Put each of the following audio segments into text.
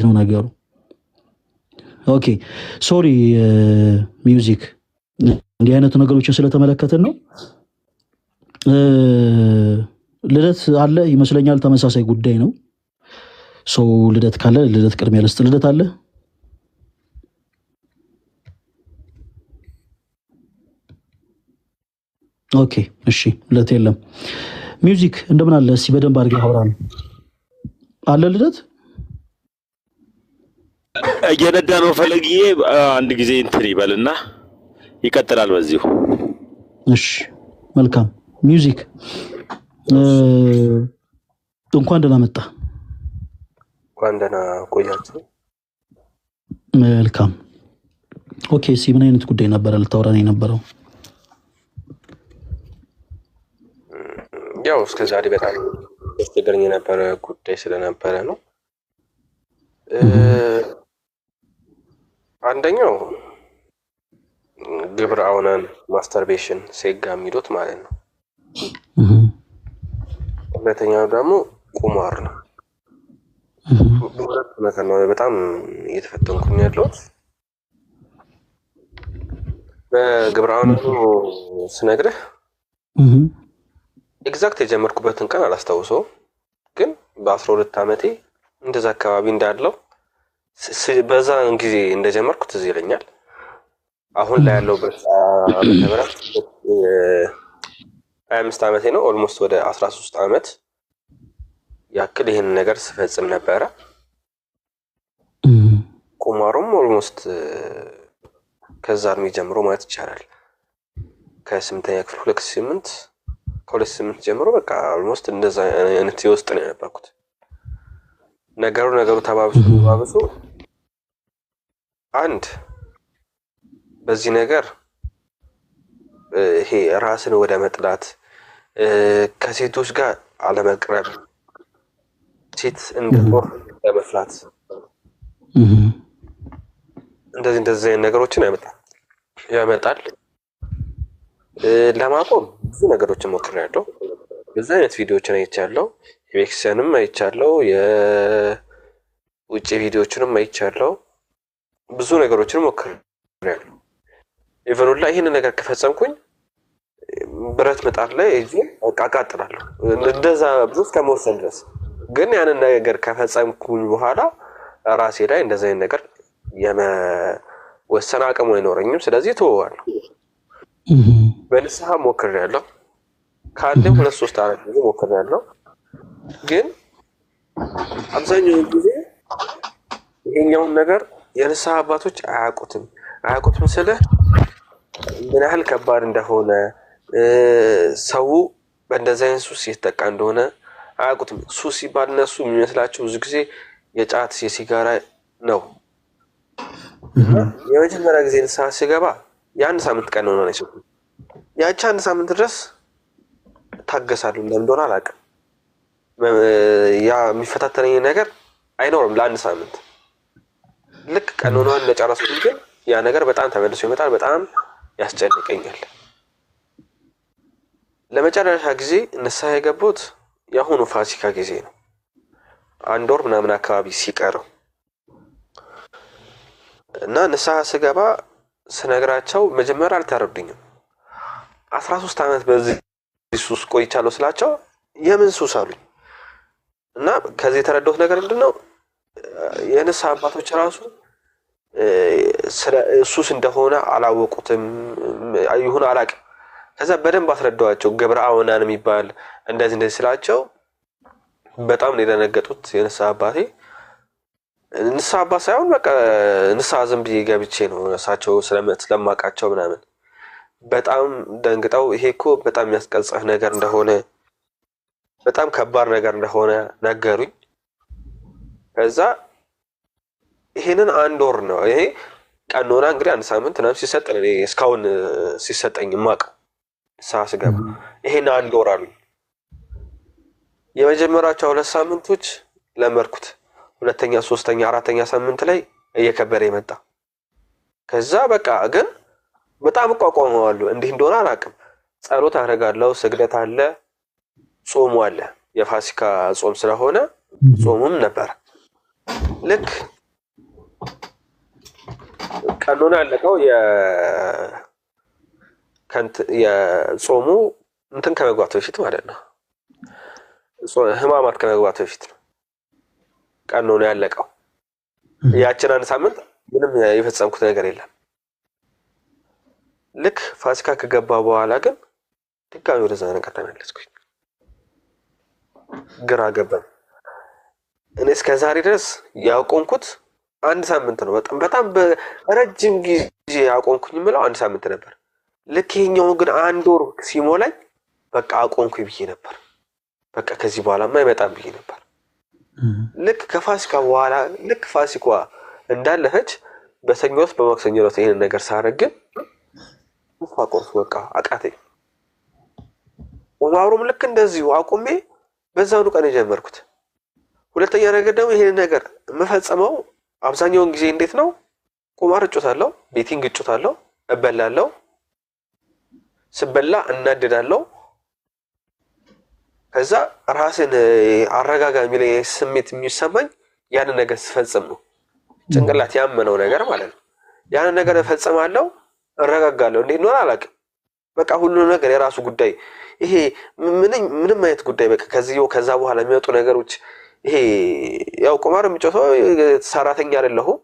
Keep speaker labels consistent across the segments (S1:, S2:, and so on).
S1: ነው ነገሩ? ኦኬ ሶሪ ሚውዚክ እንዲህ አይነት ነገሮችን ስለተመለከትን ነው። ልደት አለ ይመስለኛል፣ ተመሳሳይ ጉዳይ ነው። ሰው ልደት ካለ ልደት ቅድሚያ ልስጥ። ልደት አለ? ኦኬ እሺ፣ ልደት የለም። ሚውዚክ እንደምን አለ? እስኪ በደንብ አድርገህ አውራን። አለ ልደት?
S2: እየነዳ ነው ፈለግዬ። አንድ ጊዜ እንትን ይበልና ይቀጥላል በዚሁ።
S1: እሺ መልካም። ሚውዚክ እንኳን ደህና መጣ።
S3: እንኳን ደህና ቆያችሁ።
S1: መልካም ኦኬ። እስኪ ምን አይነት ጉዳይ ነበረ ልታወራን የነበረው?
S3: ያው እስከ ዛሬ በጣም ያስቸገረኝ የነበረ ጉዳይ ስለነበረ ነው። አንደኛው ግብረ አውናን ማስተርቤሽን ሴጋ የሚሉት ማለት ነው። ሁለተኛው ደግሞ ቁማር ነው። ሁለት ነገር ነው በጣም እየተፈተንኩኝ ያለሁት። በግብረ አውናኑ ስነግርህ ኤግዛክት የጀመርኩበትን ቀን አላስታውሰውም፣ ግን በ12 ዓመቴ እንደዛ አካባቢ እንዳለው በዛን ጊዜ እንደጀመርኩት ትዝ ይለኛል። አሁን ላይ ያለሁበት ዓመተ ምህረት 25 ዓመቴ ነው። ኦልሞስት ወደ 13 ዓመት ያክል ይህን ነገር ስፈጽም ነበረ። ቁማሩም ኦልሞስት ከዛ እድሜ ጀምሮ ማለት ይቻላል ከ8ኛ ክፍል 2008 ጀምሮ በቃ ኦልሞስት እንደዛ አይነት ውስጥ ነው የነበርኩት። ነገሩ ተባብሶ አንድ በዚህ ነገር ይሄ ራስን ወደ መጥላት፣ ከሴቶች ጋር አለመቅረብ፣ ሴት እንደ ጦር ለመፍላት እንደዚህ አይነት ነገሮችን ያመጣል። ለማቆም ብዙ ነገሮችን ሞክሬያለሁ። ብዙ አይነት ቪዲዮዎችን አይቻለሁ። የቤክሰንም አይቻለሁ፣ የውጭ ቪዲዮዎችንም አይቻለሁ። ብዙ ነገሮችን ሞክሬያለሁ። ኢቨን ሁላ ይሄን ነገር ከፈጸምኩኝ ብረት ምጣድ ላይ እጄ አቃጥላለሁ፣ እንደዛ ብዙ እስከመወሰን ድረስ። ግን ያንን ነገር ከፈጸምኩኝ በኋላ ራሴ ላይ እንደዛ አይነት ነገር የመወሰን አቅሙ አይኖረኝም። ስለዚህ ተወዋለሁ። በንስሐ ሞክሬያለሁ። ከአንድም 2-3 4 ጊዜ ሞክሬያለሁ። ግን አብዛኛውን ጊዜ ይሄኛውን ነገር የንስሐ አባቶች አያውቁትም ስልህ ምን ያህል ከባድ እንደሆነ፣ ሰው በእንደዚህ አይነት ሱስ የተጠቃ እንደሆነ አያውቁትም። ሱስ ሲባል እነሱ የሚመስላቸው ብዙ ጊዜ የጫት የሲጋራ ነው። የመጀመሪያ ጊዜ ንስሐ ሲገባ የ1 ሳምንት ቀን ነው ነው። ያቺ 1 ሳምንት ድረስ ታገሳለሁ። ለምን እንደሆነ አላውቅም። ያ የሚፈታተነኝ ነገር አይኖርም ለ1 ሳምንት። ልክ ቀኖናን እንደጨረስኩኝ ግን ያ ነገር በጣም ተመልሶ ይመጣል። በጣም ያስጨንቀኛል። ለመጨረሻ ጊዜ ንስሐ የገባሁት የአሁኑ ፋሲካ ጊዜ ነው። 1 ወር ምናምን አካባቢ ሲቀረው እና ንስሐ ስገባ ስነግራቸው መጀመሪያ አልተረዱኝም። 13 ዓመት በዚህ ሱስ ቆይቻለሁ ስላቸው የምን ሱስ አሉኝ። እና ከዚህ የተረዳሁት ነገር ምንድነው? የንስሐ አባቶች ራሱ ሱስ እንደሆነ አላወቁትም ይሁን አላውቅም። ከዛ በደንብ አስረዳዋቸው። ግብረ አውናን የሚባል እንደዚህ ስላቸው በጣም ነው የደነገጡት። የንስሐ አባቴ ንስሐ አባት ሳይሆን በቃ ንስሐ ዝም ብዬ ገብቼ ነው እሳቸው ስለማውቃቸው ምናምን በጣም ደንግጠው ይሄ እኮ በጣም የሚያስቀጽህ ነገር እንደሆነ፣ በጣም ከባድ ነገር እንደሆነ ነገሩኝ። ከዛ ይሄንን 1 ወር ነው ይሄ ቀኖና እንግዲህ 1 ሳምንት ምናምን ሲሰጥ ነው እስካሁን ሲሰጠኝ የማውቀው ንስሐ ስገባ። ይሄን 1 ወር አሉኝ። የመጀመሪያዎቹ 2 ሳምንቶች ለመርኩት። 2ኛ 3ኛ 4ኛ ሳምንት ላይ እየከበረ ይመጣ። ከዛ በቃ ግን በጣም እቋቋመዋለሁ። እንዲህ እንደሆነ አላውቅም። ጸሎት አደርጋለሁ፣ ስግደት አለ፣ ጾሙ አለ። የፋሲካ ጾም ስለሆነ ጾሙም ነበር። ልክ ቀኖና ያለቀው የጾሙ እንትን ከመግባቱ በፊት ማለት ነው። ህማማት ከመግባቱ በፊት ነው ቀኖና ያለቀው። ያችን አንድ ሳምንት ምንም የፈጸምኩት ነገር የለም። ልክ ፋሲካ ከገባ በኋላ ግን ድጋሚ ወደዛ ነገር ተመለስኩኝ። ግራ ገባኝ። እኔ እስከ ዛሬ ድረስ ያቆምኩት አንድ ሳምንት ነው። በጣም በረጅም ጊዜ ያቆምኩኝ የምለው አንድ ሳምንት ነበር። ልክ ይሄኛው ግን አንድ ወር ሲሞላኝ በቃ አቆምኩኝ ብዬ ነበር። በቃ ከዚህ በኋላማ አይመጣም ብዬ ነበር። ልክ ከፋሲካ በኋላ ልክ ፋሲካ እንዳለፈች በሰኞ ዕለት በማክሰኞ ዕለት ይሄን ነገር ሳረግ ግን አቆምኩ። በቃ አቃተኝ። ቁማሩም ልክ እንደዚሁ አቁሜ በዛው ቀን የጀመርኩት። ሁለተኛ ነገር ደግሞ ይሄን ነገር የምፈጸመው አብዛኛውን ጊዜ እንዴት ነው? ቁማር እጮታለሁ፣ ቤቲንግ እጮታለሁ፣ እበላለሁ። ስበላ እናደዳለሁ። ከዛ ራስን አረጋጋ የሚለኝ ስሜት የሚሰማኝ ያን ነገር ስፈጽም ነው። ጭንቅላት ያመነው ነገር ማለት ነው። ያን ነገር እፈጽማለሁ፣ እረጋጋለሁ። እንዴት ነው አላውቅም። በቃ ሁሉ ነገር የራሱ ጉዳይ። ይሄ ምንም አይነት ጉዳይ በቃ ከዛ በኋላ የሚወጡ ነገሮች ይሄ ያው ቁማር የምጮተው ሰራተኛ አይደለሁም፣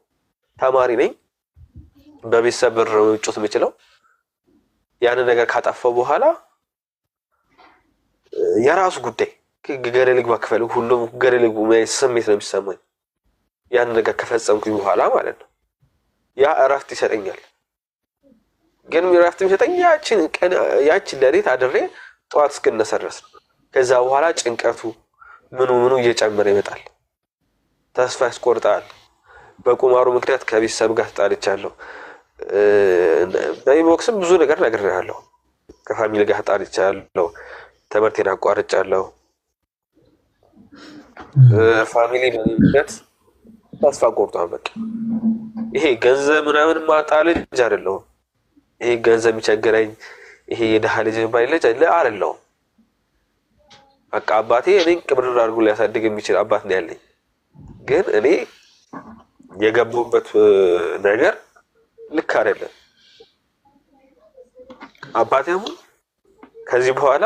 S3: ተማሪ ነኝ። በቤተሰብ ብር ጮት የምችለው ያን ነገር ካጠፋው በኋላ የራሱ ጉዳይ ገደል ግባ ክፈል ሁሉም ገደል ግቡ ስሜት ነው የሚሰማኝ ያን ነገር ከፈጸምኩኝ በኋላ ማለት ነው። ያ እረፍት ይሰጠኛል። ግን እረፍት የሚሰጠኝ ያችን ለሌት አድሬ ጠዋት እስክነሳ ድረስ ነው። ከዛ በኋላ ጭንቀቱ ምኑ እየጨመረ ይመጣል። ተስፋ ያስቆርጣል። በቁማሩ ምክንያት ከቤተሰብ ጋር ተጣልቻለሁ። በኢንቦክስም ብዙ ነገር ነግሬሃለሁ። ከፋሚሊ ጋር ተጣልቻለሁ። ትምህርቴን አቋርጫለሁ። ፋሚሊ በሚነት ተስፋ ቆርጧል። በቃ ይሄ ገንዘብ ምናምን ማጣ ልጅ አይደለሁም። ይሄ ገንዘብ የሚቸግረኝ ይሄ የደሃ ልጅ ባይልጅ አይደለሁም። በቃ አባቴ እኔን ቅብር አድርጎ ሊያሳድግ የሚችል አባት ነው ያለኝ። ግን እኔ የገባሁበት ነገር ልክ አይደለም። አባቴም ከዚህ በኋላ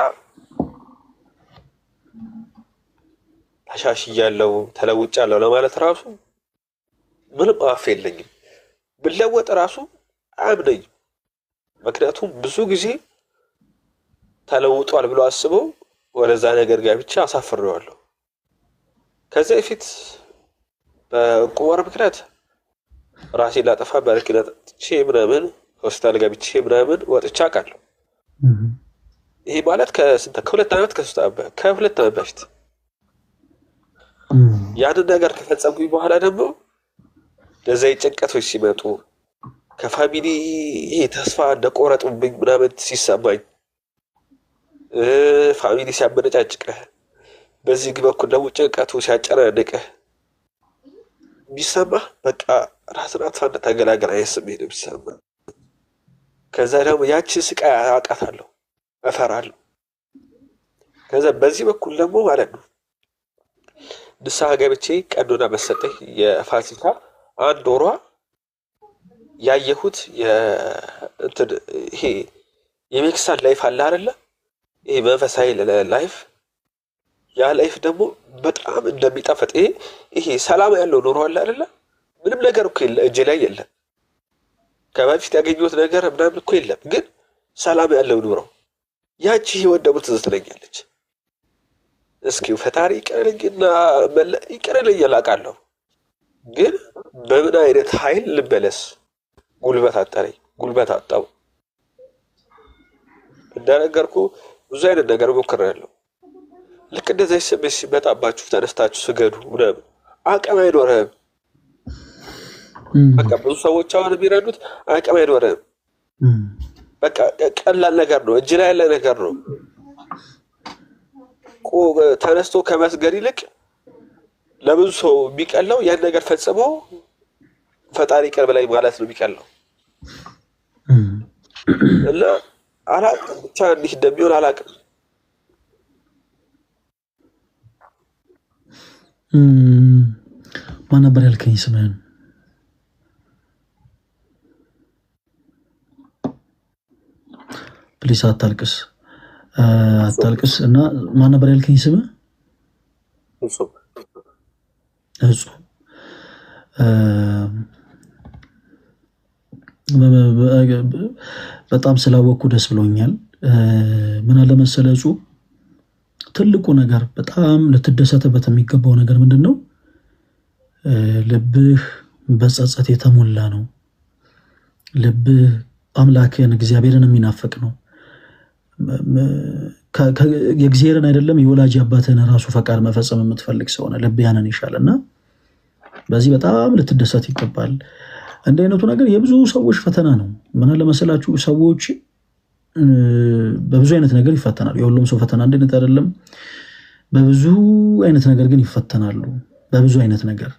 S3: ተሻሽያለሁ ተለውጫለሁ ለማለት ራሱ ምንም አፍ የለኝም። ብለወጥ ራሱ አያምነኝም። ምክንያቱም ብዙ ጊዜ ተለውጧል ብሎ አስበው ወደዛ ነገር ጋር ብቻ አሳፍሬዋለሁ። ከዚህ በፊት በቁማር ምክንያት ራሴን ላጠፋ በረኪና ጠጥቼ ምናምን ሆስፒታል ገብቼ ምናምን ወጥቼ አውቃለሁ። ይሄ ማለት ከሁለት ዓመት ከሁለት ዓመት በፊት ያንን ነገር ከፈጸምኩኝ በኋላ ደግሞ ለዛ ጭንቀቶች ሲመጡ ከፋሚሊ ይሄ ተስፋ እንደቆረጡብኝ ምናምን ሲሰማኝ ፋሚሊ ሲያመነጫጭቅህ በዚህ በኩል ደግሞ ጭንቀቱ ሲያጨናንቅህ ቢሰማህ በቃ ራስን አጥፋ እንደተገላገል አይነት ስሜት ነው የሚሰማህ። ከዛ ደግሞ ያችን ስቃይ አውቃታለሁ፣ እፈራለሁ። ከዛ በዚህ በኩል ደግሞ ማለት ነው ንስሐ ገብቼ ቀኖና መሰጠኝ። የፋሲካ አንድ ወሯ ያየሁት ይሄ የሜክሳን ላይፍ አለ አይደለ? ይሄ መንፈሳዊ ላይፍ ያ ላይፍ ደግሞ በጣም እንደሚጣፈጥ ይሄ ሰላም ያለው ኑሮ አለ አይደለ? ምንም ነገር እኮ እጄ ላይ የለም። ከበፊት ያገኘሁት ነገር ምናምን እኮ የለም። ግን ሰላም ያለው ኑሮ ያቺ ህይወት ደግሞ ትዝ ትለኛለች። እስኪ ፈጣሪ ይቅርልኝ እላቃለሁ። ግን በምን አይነት ኃይል ልበለስ? ጉልበት አጠረኝ፣ ጉልበት አጣው። እንደነገርኩ ብዙ አይነት ነገር ሞክሬያለሁ። ልክ እንደዚህ ስሜት ሲመጣባችሁ ተነስታችሁ ስገዱ ምናምን አቅም አይኖርህም። በቃ ብዙ ሰዎች አሁን የሚረዱት አቅም አይኖርህም። በቃ ቀላል ነገር ነው፣ እጅ ላይ ያለ ነገር ነው። ተነስቶ ከመስገድ ይልቅ ለብዙ ሰው የሚቀለው ያን ነገር ፈጽመው ፈጣሪ ይቅር በላይ ማለት ነው የሚቀለው። እና አላቅም ብቻ እንዲህ እንደሚሆን አላቅም።
S1: ማን ነበር ያልከኝ ስምህን? ፕሊስ አታልቅስ እና ማን ነበር ያልከኝ ስምህ? እጹብ በጣም ስላወቅኩ ደስ ብሎኛል። ምን አለ መሰለህ እጹብ፣ ትልቁ ነገር በጣም ልትደሰትበት የሚገባው ነገር ምንድን ነው? ልብህ በጸጸት የተሞላ ነው። ልብህ አምላክን እግዚአብሔርን የሚናፍቅ ነው። የእግዚአብሔርን አይደለም የወላጅ አባትህን ራሱ ፈቃድ መፈጸም የምትፈልግ ሰው ነህ። ልብ ያንን ይሻል እና በዚህ በጣም ልትደሰት ይገባል። እንደ አይነቱ ነገር የብዙ ሰዎች ፈተና ነው። ምን አለ መሰላችሁ፣ ሰዎች በብዙ አይነት ነገር ይፈተናሉ። የሁሉም ሰው ፈተና አንድ አይነት አይደለም። በብዙ አይነት ነገር ግን ይፈተናሉ። በብዙ አይነት ነገር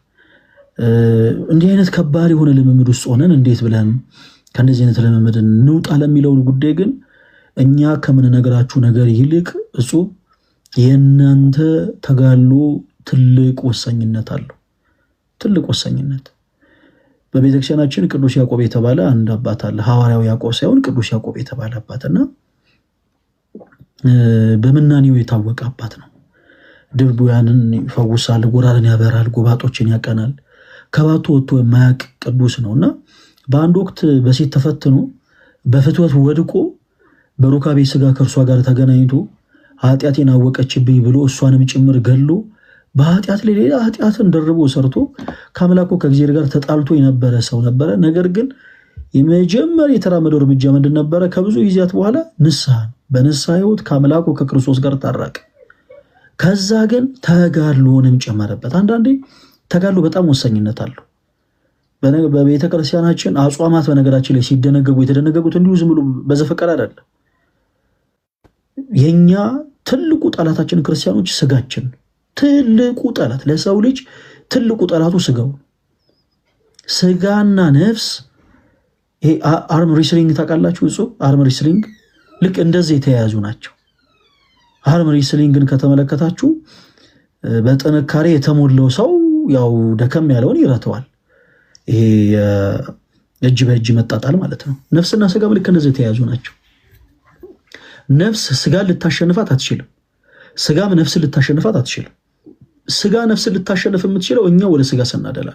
S1: እንዲህ አይነት ከባድ የሆነ ልምምድ ውስጥ ሆነን እንዴት ብለን ከእንደዚህ አይነት ልምምድ እንውጣ ለሚለው ጉዳይ ግን እኛ ከምንነግራችሁ ነገር ይልቅ እጹብ የእናንተ ተጋድሎ ትልቅ ወሳኝነት አለው። ትልቅ ወሳኝነት። በቤተክርስቲያናችን ቅዱስ ያዕቆብ የተባለ አንድ አባት አለ። ሐዋርያው ያዕቆብ ሳይሆን ቅዱስ ያዕቆብ የተባለ አባትና በምናኔው የታወቀ አባት ነው። ድውያንን ይፈውሳል፣ ጎራርን ያበራል፣ ጎባጦችን ያቀናል። ከባቱ ወጥቶ የማያውቅ ቅዱስ ነውና በአንድ ወቅት በሴት ተፈትኖ በፍትወት ወድቆ በሩካቤ ስጋ ከእርሷ ጋር ተገናኝቶ ኃጢአቴን አወቀችብኝ ብሎ እሷንም ጭምር ገሎ በኃጢአት ላይ ሌላ ኃጢአትን ደርቦ ሰርቶ ከአምላኩ ከእግዚአብሔር ጋር ተጣልቶ የነበረ ሰው ነበረ። ነገር ግን የመጀመሪያ የተራመደው እርምጃ ምንድን ነበረ? ከብዙ ጊዜያት በኋላ ንስሐ፣ በንስሐ ሕይወት ከአምላኩ ከክርስቶስ ጋር ታረቀ። ከዛ ግን ተጋድሎንም ጨመረበት። አንዳንዴ ተጋድሎ በጣም ወሳኝነት አለው። በቤተ ክርስቲያናችን አጽዋማት በነገራችን ላይ ሲደነገጉ የተደነገጉት እንዲሁ ዝም ብሎ በዘፈቀድ አይደለም። የኛ ትልቁ ጠላታችን ክርስቲያኖች ስጋችን፣ ትልቁ ጠላት ለሰው ልጅ ትልቁ ጠላቱ ስጋው፣ ስጋና ነፍስ። ይሄ አርም ሪስሊንግ ታውቃላችሁ? እጹብ አርም ሪስሊንግ ልክ እንደዚህ የተያያዙ ናቸው። አርም ሪስሊንግን ከተመለከታችሁ በጥንካሬ የተሞላው ሰው ያው ደከም ያለውን ይረተዋል። ይሄ እጅ በእጅ መጣጣል ማለት ነው። ነፍስና ስጋ ልክ እንደዚህ የተያያዙ ናቸው። ነፍስ ስጋን ልታሸንፋት አትችልም። ስጋም ነፍስን ልታሸንፋት አትችልም። ስጋ ነፍስን ልታሸንፍ የምትችለው እኛ ወደ ስጋ ስናደላ፣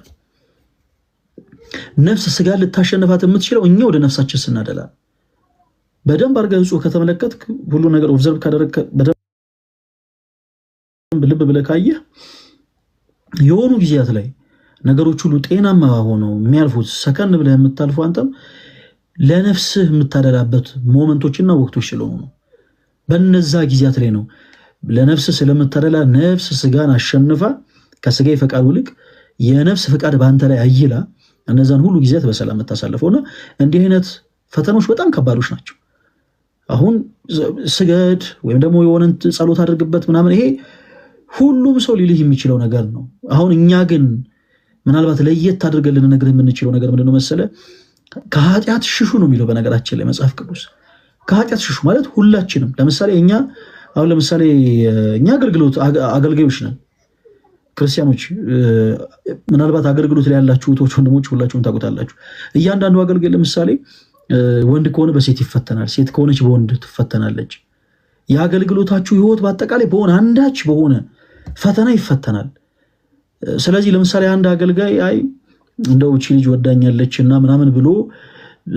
S1: ነፍስ ስጋን ልታሸንፋት የምትችለው እኛ ወደ ነፍሳችን ስናደላ። በደንብ አድርገህ እጹብ ከተመለከትክ ሁሉ ነገር ኦብዘርቭ ካደረግክ በደንብ ልብ ብለህ ካየህ የሆኑ ጊዜያት ላይ ነገሮች ሁሉ ጤናማ ሆነው የሚያልፉት ሰከን ብለህ የምታልፈው አንተም ለነፍስህ የምታደላበት ሞመንቶችና ወቅቶች ስለሆኑ ነው። በነዛ ጊዜያት ላይ ነው ለነፍስ ስለምታደላ ነፍስ ስጋን አሸንፋ ከስጋ ፈቃድ ይልቅ የነፍስ ፈቃድ በአንተ ላይ አይላ እነዛን ሁሉ ጊዜያት በሰላም የምታሳልፈውና እንዲህ አይነት ፈተኖች በጣም ከባዶች ናቸው። አሁን ስገድ ወይም ደግሞ የሆነን ጸሎት አድርግበት ምናምን ይሄ ሁሉም ሰው ሊልህ የሚችለው ነገር ነው። አሁን እኛ ግን ምናልባት ለየት አድርገን ልንነግርህ የምንችለው ነገር ምንድነው መሰለ? ከኃጢአት ሽሹ ነው የሚለው በነገራችን ላይ መጽሐፍ ቅዱስ። ከኃጢአት ሽሹ ማለት ሁላችንም። ለምሳሌ እኛ አገልጋዮች ነን ክርስቲያኖች። ምናልባት አገልግሎት ላይ ያላችሁ እህቶች ወንድሞች ሁላችሁም ታውቁታላችሁ። እያንዳንዱ አገልጋይ ለምሳሌ ወንድ ከሆነ በሴት ይፈተናል፣ ሴት ከሆነች በወንድ ትፈተናለች። የአገልግሎታችሁ ህይወት በአጠቃላይ በሆነ አንዳች በሆነ ፈተና ይፈተናል። ስለዚህ ለምሳሌ አንድ አገልጋይ እንደው እቺ ልጅ ወዳኛለች እና ምናምን ብሎ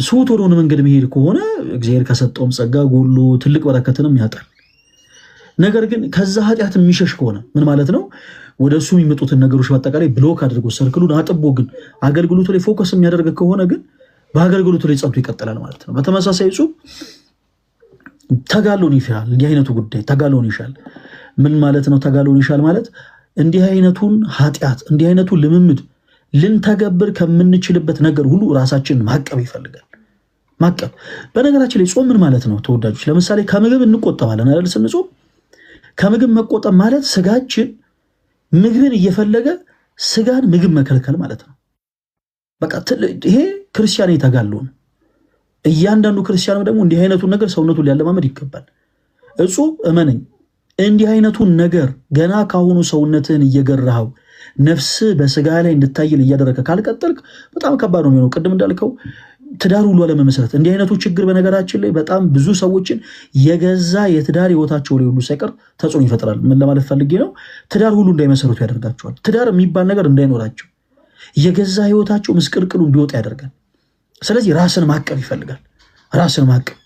S1: ሱት ወደሆነ መንገድ መሄድ ከሆነ እግዚአብሔር ከሰጠውም ጸጋ ጎሎ ትልቅ በረከትንም ያጣል። ነገር ግን ከዛ ኃጢአት የሚሸሽ ከሆነ ምን ማለት ነው? ወደሱ የሚመጡትን ነገሮች በአጠቃላይ ብሎክ አድርጎ ሰርክሉን አጥቦ ግን አገልግሎቱ ላይ ፎከስ የሚያደርግ ከሆነ ግን በአገልግሎቱ ላይ ጸንቶ ይቀጥላል ማለት ነው። በተመሳሳይ እጹብ ተጋድሎን ይሻል። እንዲህ አይነቱ ጉዳይ ተጋድሎን ይሻል። ምን ማለት ነው? ተጋድሎን ይሻል ማለት እንዲህ አይነቱን ኃጢአት እንዲህ አይነቱን ልምምድ ልንተገብር ከምንችልበት ነገር ሁሉ ራሳችንን ማቀብ ይፈልጋል። ማቀብ። በነገራችን ላይ ጾም ምን ማለት ነው ተወዳጆች? ለምሳሌ ከምግብ እንቆጠባለን አይደል? ስንጾም ከምግብ መቆጠብ ማለት ስጋችን ምግብን እየፈለገ ስጋን ምግብ መከልከል ማለት ነው። በቃ ይሄ ክርስቲያን ተጋድሎ ነው። እያንዳንዱ ክርስቲያን ደግሞ እንዲህ አይነቱን ነገር ሰውነቱን ሊያለማመድ ይገባል። እጹብ እመነኝ፣ እንዲህ አይነቱን ነገር ገና ካሁኑ ሰውነትህን እየገራኸው ነፍስ በስጋ ላይ እንድታይል እያደረገ ካልቀጠልክ በጣም ከባድ ነው የሚሆነው። ቅድም እንዳልከው ትዳር ሁሉ አለመመስረት እንዲህ አይነቱ ችግር በነገራችን ላይ በጣም ብዙ ሰዎችን የገዛ የትዳር ህይወታቸው ላይ ሁሉ ሳይቀር ተጽዕኖ ይፈጥራል። ምን ለማለት ፈልጌ ነው? ትዳር ሁሉ እንዳይመሰረቱ ያደርጋቸዋል። ትዳር የሚባል ነገር እንዳይኖራቸው የገዛ ህይወታቸው ምስቅልቅሉ እንዲወጣ ያደርጋል። ስለዚህ ራስን ማቀብ ይፈልጋል። ራስን ማቀብ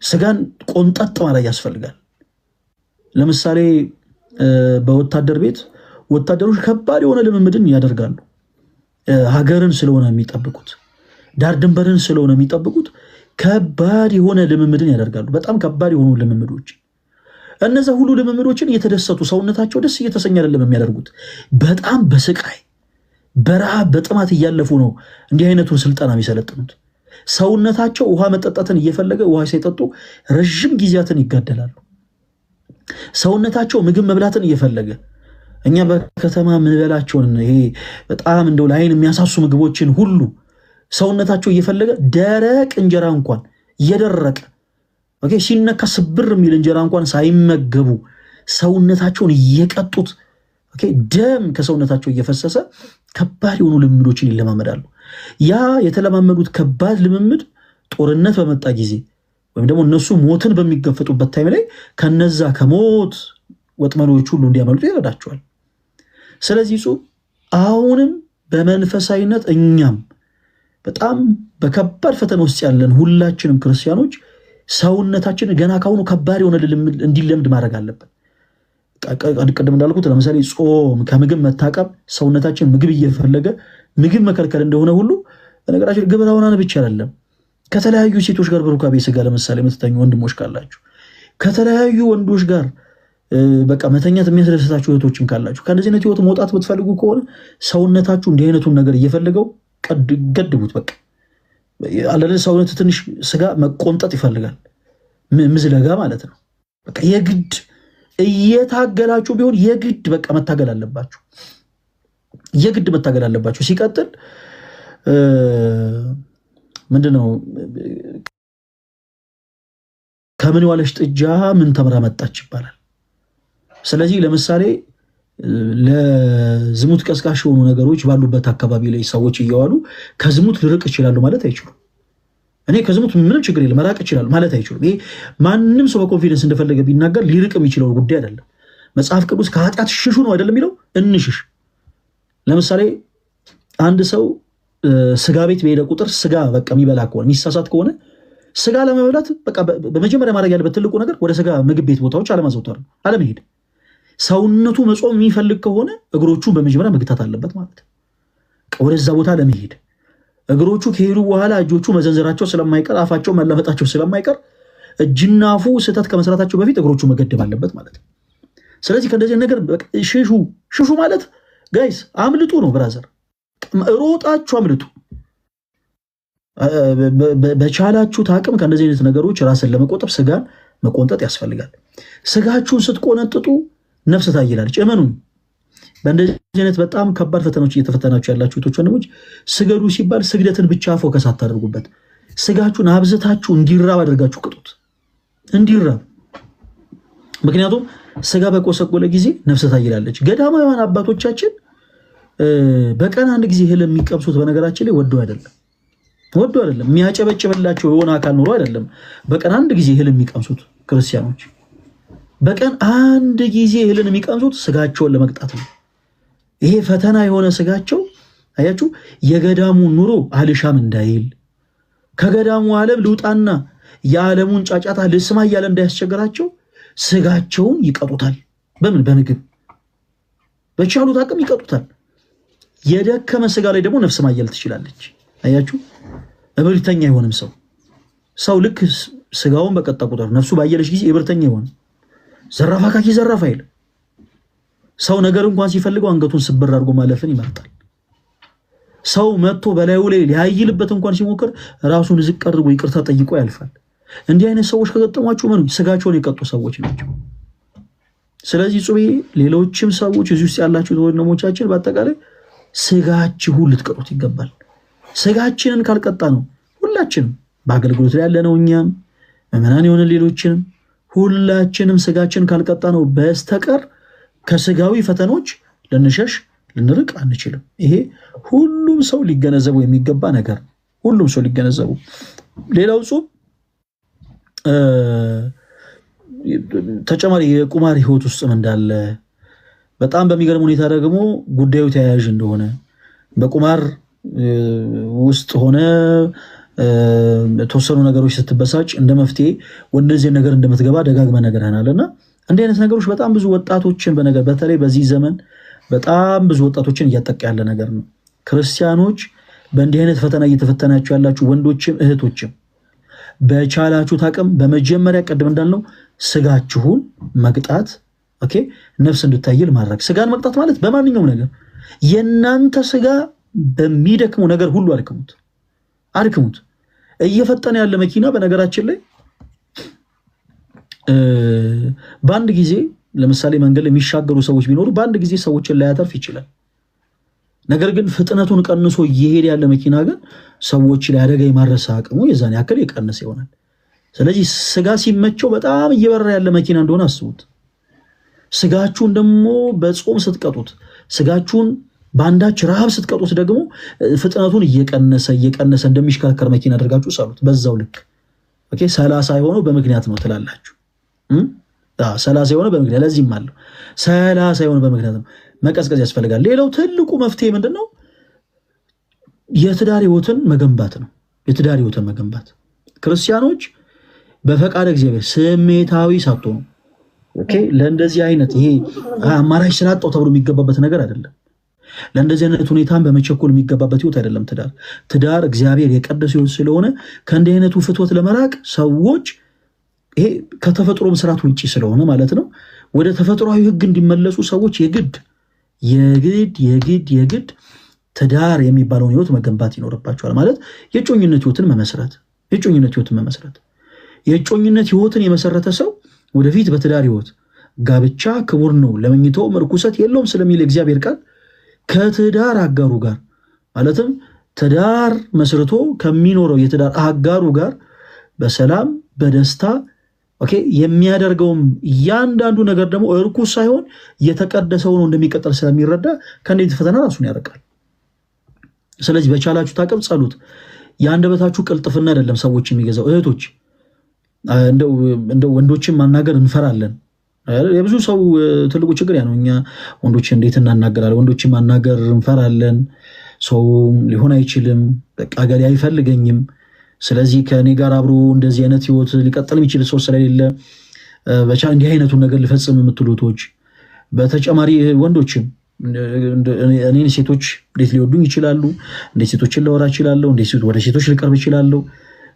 S1: ስጋን ቆንጠጥ ማድረግ ያስፈልጋል። ለምሳሌ በወታደር ቤት ወታደሮች ከባድ የሆነ ልምምድን ያደርጋሉ። ሀገርን ስለሆነ የሚጠብቁት ዳር ድንበርን ስለሆነ የሚጠብቁት ከባድ የሆነ ልምምድን ያደርጋሉ። በጣም ከባድ የሆኑ ልምምዶች። እነዛ ሁሉ ልምምዶችን እየተደሰቱ ሰውነታቸው ደስ እየተሰኘ አይደለም የሚያደርጉት። በጣም በስቃይ በረሃብ በጥማት እያለፉ ነው እንዲህ አይነቱን ስልጠና የሚሰለጥኑት። ሰውነታቸው ውሃ መጠጣትን እየፈለገ ውሃ ሳይጠጡ ረዥም ጊዜያትን ይጋደላሉ። ሰውነታቸው ምግብ መብላትን እየፈለገ እኛ በከተማ ምንበላቸውን ይሄ በጣም እንደው ለዓይን የሚያሳሱ ምግቦችን ሁሉ ሰውነታቸው እየፈለገ ደረቅ እንጀራ እንኳን እየደረቀ ሲነካ ስብር የሚል እንጀራ እንኳን ሳይመገቡ ሰውነታቸውን እየቀጡት ደም ከሰውነታቸው እየፈሰሰ ከባድ የሆኑ ልምምዶችን ይለማመዳሉ። ያ የተለማመዱት ከባድ ልምምድ ጦርነት በመጣ ጊዜ ወይም ደግሞ እነሱ ሞትን በሚገፈጡበት ታይም ላይ ከነዛ ከሞት ወጥመዶች ሁሉ እንዲያመልጡ ይረዳቸዋል። ስለዚህ አሁንም በመንፈሳዊነት እኛም በጣም በከባድ ፈተና ውስጥ ያለን ሁላችንም ክርስቲያኖች ሰውነታችን ገና ካሁኑ ከባድ የሆነ ልምምድ እንዲለምድ ማድረግ አለብን። ቅድም እንዳልኩት ለምሳሌ ጾም ከምግብ መታቀብ ሰውነታችን ምግብ እየፈለገ ምግብ መከልከል እንደሆነ ሁሉ በነገራችን ግብረ ሕማም ብቻ አይደለም። ከተለያዩ ሴቶች ጋር በሩካቤ ስጋ ለምሳሌ የምትተኙ ወንድሞች ካላችሁ ከተለያዩ ወንዶች ጋር በቃ መተኛት የሚያስደስታችሁ እህቶችም ካላችሁ ከነዚህ አይነት ህይወት መውጣት ብትፈልጉ ከሆነ ሰውነታችሁ እንዲህ አይነቱን ነገር እየፈለገው ገድቡት። በቃ አለለ ሰውነት ትንሽ ስጋ መቆንጠጥ ይፈልጋል። ምዝለጋ ማለት ነው። በቃ የግድ እየታገላችሁ ቢሆን የግድ በቃ መታገል አለባችሁ። የግድ መታገል አለባችሁ። ሲቀጥል ምንድነው ከምን ዋለሽ ጥጃ ምን ተምራ መጣች ይባላል። ስለዚህ ለምሳሌ ለዝሙት ቀስቃሽ የሆኑ ነገሮች ባሉበት አካባቢ ላይ ሰዎች እየዋሉ ከዝሙት ልርቅ ይችላሉ ማለት አይችሉም። እኔ ከዝሙት ምንም ችግር የለም መራቅ ይችላል ማለት አይችሉም። ይሄ ማንም ሰው በኮንፊደንስ እንደፈለገ ቢናገር ሊርቅ የሚችለው ጉዳይ አይደለም። መጽሐፍ ቅዱስ ከኃጢአት ሽሹ ነው አይደለም የሚለው? እንሽሽ። ለምሳሌ አንድ ሰው ስጋ ቤት በሄደ ቁጥር ስጋ በቃ የሚበላ ከሆነ የሚሳሳት ከሆነ ስጋ ለመብላት በቃ በመጀመሪያ ማድረግ ያለበት ትልቁ ነገር ወደ ስጋ ምግብ ቤት ቦታዎች አለማዘውተር ነው፣ አለመሄድ። ሰውነቱ መጾም የሚፈልግ ከሆነ እግሮቹን በመጀመሪያ መግታት አለበት ማለት ነው። ወደዛ ቦታ ለመሄድ እግሮቹ ከሄዱ በኋላ እጆቹ መዘንዘራቸው ስለማይቀር አፋቸው መላፈጣቸው ስለማይቀር እጅና አፉ ስህተት ከመስራታቸው በፊት እግሮቹ መገደብ አለበት ማለት ነው። ስለዚህ ከእንደዚህ ነገር ሽሹ ማለት ጋይስ አምልጡ ነው። ብራዘር ሮጣችሁ አምልጡ። በቻላችሁት አቅም ከእንደዚህ አይነት ነገሮች ራስን ለመቆጠብ ስጋን መቆንጠጥ ያስፈልጋል። ስጋችሁን ስትቆነጥጡ ነፍስ ታይላለች። እመኑኝ። በእንደዚህ አይነት በጣም ከባድ ፈተናዎች እየተፈተናችሁ ያላችሁ እህቶች ወንድሞች፣ ስገዱ ሲባል ስግደትን ብቻ ፎከስ አታደርጉበት። ስጋችሁን አብዝታችሁ እንዲራብ አድርጋችሁ ቅጡት፣ እንዲራብ። ምክንያቱም ስጋ በቆሰቆለ ጊዜ ነፍስ ታይላለች። ገዳማውያን አባቶቻችን በቀን አንድ ጊዜ እህል የሚቀምሱት በነገራችን ላይ ወዶ አይደለም የሚያጨበጭብላቸው የሆነ አካል ኑሮ አይደለም። በቀን አንድ ጊዜ እህል የሚቀምሱት ክርስቲያኖች በቀን አንድ ጊዜ እህልን የሚቀምሱት ስጋቸውን ለመቅጣት ነው። ይሄ ፈተና የሆነ ስጋቸው አያችሁ፣ የገዳሙን ኑሮ አልሻም እንዳይል ከገዳሙ ዓለም ልውጣና የዓለሙን ጫጫታ ልስማ እያለ እንዳያስቸግራቸው ስጋቸውን ይቀጡታል። በምን? በምግብ በቻሉት አቅም ይቀጡታል። የደከመ ስጋ ላይ ደግሞ ነፍስ ማየል ትችላለች። አያችሁ፣ እብርተኛ አይሆንም ሰው ልክ ስጋውን በቀጣ ቁጥር ነፍሱ ባየለች ጊዜ እብርተኛ ይሆንም። ዘራፋ ካኪ ዘራፋ አይል ሰው ነገር እንኳን ሲፈልገው አንገቱን ስብር አድርጎ ማለፍን ይመርጣል። ሰው መጥቶ በላዩ ላይ ሊያይልበት እንኳን ሲሞክር ራሱን ዝቅ አድርጎ ይቅርታ ጠይቆ ያልፋል። እንዲህ አይነት ሰዎች ከገጠሟችሁ ምን ስጋቸውን የቀጡ ሰዎች ናቸው። ስለዚህ ጹቤ ሌሎችም ሰዎች እዚህ ውስጥ ያላችሁ ወንድሞቻችን በአጠቃላይ ስጋችሁን ልትቀጡት ይገባል። ስጋችንን ካልቀጣ ነው ሁላችንም በአገልግሎት ላይ ያለነው እኛም ምዕመናን የሆነ ሌሎችንም ሁላችንም ስጋችን ካልቀጣ ነው በስተቀር ከስጋዊ ፈተኖች ልንሸሽ ልንርቅ አንችልም። ይሄ ሁሉም ሰው ሊገነዘበው የሚገባ ነገር፣ ሁሉም ሰው ሊገነዘቡ። ሌላው ጾም ተጨማሪ የቁማር ህይወት ውስጥም እንዳለ በጣም በሚገርም ሁኔታ ደግሞ ጉዳዩ ተያያዥ እንደሆነ በቁማር ውስጥ ሆነ ተወሰኑ ነገሮች ስትበሳጭ እንደ መፍትሄ ወደዚህ ነገር እንደምትገባ ደጋግመ ነገርናልና እንዲህ አይነት ነገሮች በጣም ብዙ ወጣቶችን በተለይ በዚህ ዘመን በጣም ብዙ ወጣቶችን እያጠቃ ያለ ነገር ነው። ክርስቲያኖች በእንዲህ አይነት ፈተና እየተፈተናችሁ ያላችሁ ወንዶችም እህቶችም በቻላችሁት አቅም በመጀመሪያ ቀደም እንዳልነው ስጋችሁን መቅጣት፣ ኦኬ፣ ነፍስ እንድታይል ማድረግ። ስጋን መቅጣት ማለት በማንኛውም ነገር የናንተ ስጋ በሚደክመው ነገር ሁሉ አድክሙት። እየፈጠነ ያለ መኪና በነገራችን ላይ በአንድ ጊዜ ለምሳሌ መንገድ የሚሻገሩ ሰዎች ቢኖሩ በአንድ ጊዜ ሰዎችን ላያተርፍ ይችላል። ነገር ግን ፍጥነቱን ቀንሶ እየሄደ ያለ መኪና ግን ሰዎች ላይ አደጋ የማድረስ አቅሙ የዛን ያክል የቀነሰ ይሆናል። ስለዚህ ስጋ ሲመቸው በጣም እየበራ ያለ መኪና እንደሆነ አስቡት። ስጋችሁን ደግሞ በጾም ስትቀጡት፣ ስጋችሁን በአንዳች ረሃብ ስትቀጡት ደግሞ ፍጥነቱን እየቀነሰ እንደሚሽከረከር መኪና አድርጋችሁ ሳሉት። በዛው ልክ ኦኬ 30 የሆነው በምክንያት ነው ትላላችሁ። 30 የሆነው በምክንያት ለዚህም አለው 30 የሆነው በምክንያት ነው። መቀዝቀዝ ያስፈልጋል። ሌላው ትልቁ መፍትሄ ምንድነው? የትዳር ህይወትን መገንባት ነው። የትዳር ህይወትን መገንባት ክርስቲያኖች በፈቃደ እግዚአብሔር ስሜታዊ ሳትሆኑ ኦኬ ለእንደዚህ አይነት ይሄ አማራጭ ስላጣው ተብሎ የሚገባበት ነገር አይደለም። ለእንደዚህ አይነት ሁኔታን በመቸኮል የሚገባበት ህይወት አይደለም። ትዳር እግዚአብሔር የቀደሰ ህይወት ስለሆነ ከእንዲህ አይነቱ ፍትወት ለመራቅ ሰዎች ይሄ ከተፈጥሮ መስራት ውጪ ስለሆነ ማለት ነው ወደ ተፈጥሯዊ ህግ እንዲመለሱ ሰዎች የግድ ትዳር የሚባለውን ህይወት መገንባት ይኖርባቸዋል። ማለት የጮኝነት ህይወትን መመስረት የጮኝነት ህይወትን የመሰረተ ሰው ወደፊት በትዳር ህይወት ጋብቻ ክቡር ነው ለመኝቶ መርኩሰት የለውም ስለሚል እግዚአብሔር ቃል ከትዳር አጋሩ ጋር ማለትም ትዳር መስርቶ ከሚኖረው የትዳር አጋሩ ጋር በሰላም በደስታ ኦኬ የሚያደርገውም እያንዳንዱ ነገር ደግሞ እርኩስ ሳይሆን የተቀደሰው ነው እንደሚቀጥል ስለሚረዳ ከእንዴት ፈተና ራሱን ያርቃል። ስለዚህ በቻላችሁ ታቀብ ጸሎት የአንደበታችሁ ቅልጥፍና አይደለም ሰዎች የሚገዛው። እህቶች እንደው ወንዶችን ማናገር እንፈራለን። የብዙ ሰው ትልቁ ችግር ያ ነው። እኛ ወንዶች እንዴት እናናገራለን? ወንዶችን ማናገር እንፈራለን። ሰው ሊሆን አይችልም፣ በቃ ገሌ አይፈልገኝም፣ ስለዚህ ከኔ ጋር አብሮ እንደዚህ አይነት ህይወት ሊቀጥል የሚችል ሰው ስለሌለ በቻ እንዲህ አይነቱን ነገር ልፈጽም የምትሉቶች በተጨማሪ ወንዶችም እኔን ሴቶች እንዴት ሊወዱኝ ይችላሉ? እንዴት ሴቶችን ላወራ እችላለሁ? እንዴት ወደ ሴቶች ልቀርብ እችላለሁ?